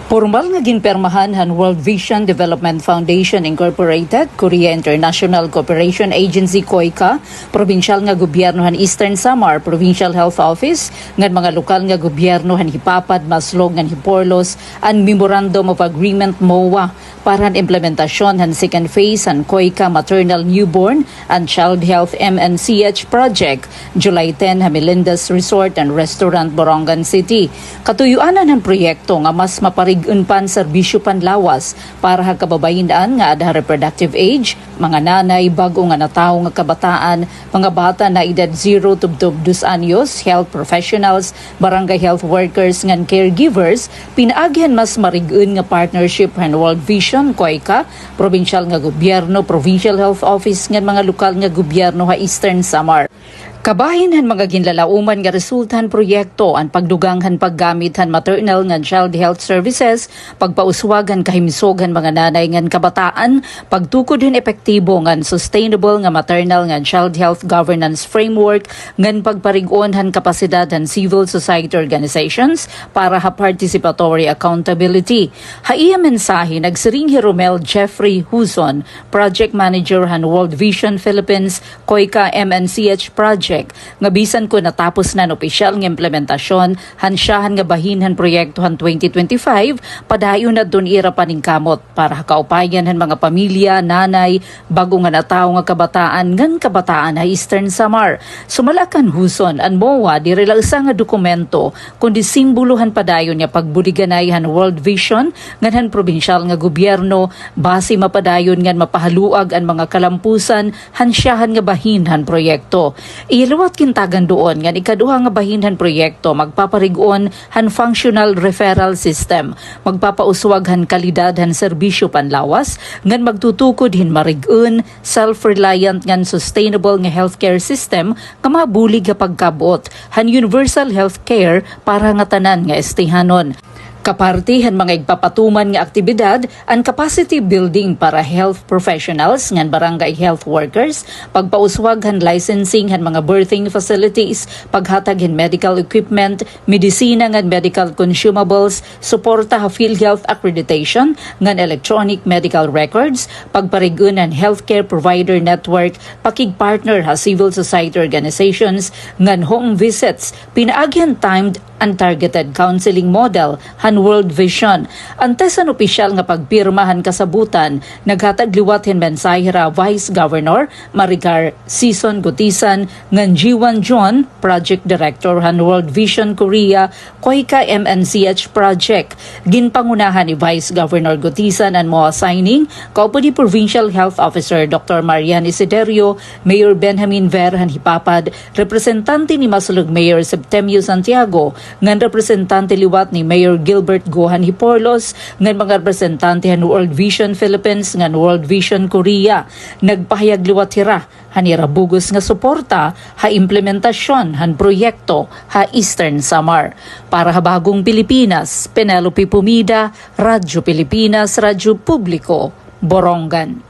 Formal nga ginpermahan han World Vision Development Foundation Incorporated, Korea International Cooperation Agency (KOICA), probinsyal nga gobyerno han Eastern Samar Provincial Health Office, ngan mga lokal nga gobyerno han Hipapad, Maslog, ngan Hiporlos, and Memorandum of Agreement MOA para han implementasyon han second phase han KOICA Maternal Newborn and Child Health MNCH project, July 10 ha Melinda's Resort and Restaurant, Borongan City. Katuyuanan han proyekto nga mas maparig-un pan serbisyo panlawas para ha kababayan nga adha reproductive age, mga nanay bago nga natawo nga kabataan, mga bata na edad 0 to 2 anyos, health professionals, barangay health workers ngan caregivers, pinaagyan mas marig-un nga partnership han World Vision, KOICA, probinsyal nga gobyerno, Provincial Health Office ngan mga lokal nga gobyerno ha Eastern Samar. Kabahin han mga ginlalauman nga resultahan proyekto ang pagduganghan paggamit han maternal ngan child health services, pagpauswagan kahimsogan mga nanay ngan kabataan, pagtukod hin epektibo ngan sustainable nga maternal ngan child health governance framework, ngan pagparig-on han kapasidad han civil society organizations para ha participatory accountability. Haiya mensahe nagsiring hi Romel Jeffrey Huzon, Project Manager han World Vision Philippines KOICA MNCH project, nga bisan ko natapos na opisyal nga implementasyon hansyahan nga bahinhan proyekto han 2025, padayon na dun ira paningkamot para kaupayan han mga pamilya, nanay, bago nga natawo nga kabataan ngan kabataan ha Eastern Samar. Sumalakan Huson an MOA di relasa nga dokumento kundi simbolohan padayon nga pagbuliganay han World Vision ngan han probinsyal nga gobyerno base mapadayon ngan mapahaluag ang mga kalampusan hansyahan nga bahinhan proyekto. Iluwat kintagan doon nga ikaduha nga bahinhan proyekto magpaparig-on han functional referral system, magpapauswag han kalidad han serbisyo panlawas ngan magtutukod hin marig-un self-reliant ngan sustainable nga healthcare system nga mabulig nga pagkabot han universal healthcare para nga tanan nga estehanon. Kaparte han mga igpapatuman nga aktibidad ang capacity building para health professionals ngan barangay health workers, pagpauswag han licensing han mga birthing facilities, paghatag han medical equipment, medisina ngan medical consumables, suporta ha PhilHealth accreditation ngan electronic medical records, pagparig-un han healthcare provider network, pakigpartner ha civil society organizations ngan home visits, pinaagyan timed and targeted counseling model han World Vision. Antes an opisyal nga pagpirmahan kasabutan, naghatag liwat hin mensahe ra Vice Governor Maricar Sison Gutisan ngan Jiwan John, Project Director han World Vision Korea KOICA MNCH project. Ginpangunahan ni Vice Governor Gutisan ang mga signing kaupo ni Provincial Health Officer Dr. Marian Isiderio, Mayor Benjamin Ver han Hipapad, representante ni Maslog Mayor Septemio Santiago, ngan representante liwat ni Mayor Gilbert Gohan Hiporlos, ngan mga representante han World Vision Philippines ngan World Vision Korea. Nagpahayag liwat hira hanira bugos nga suporta ha implementasyon han proyekto ha Eastern Samar. Para ha Bagong Pilipinas, Penelope Pumida, Radyo Pilipinas, Radyo Publiko, Borongan.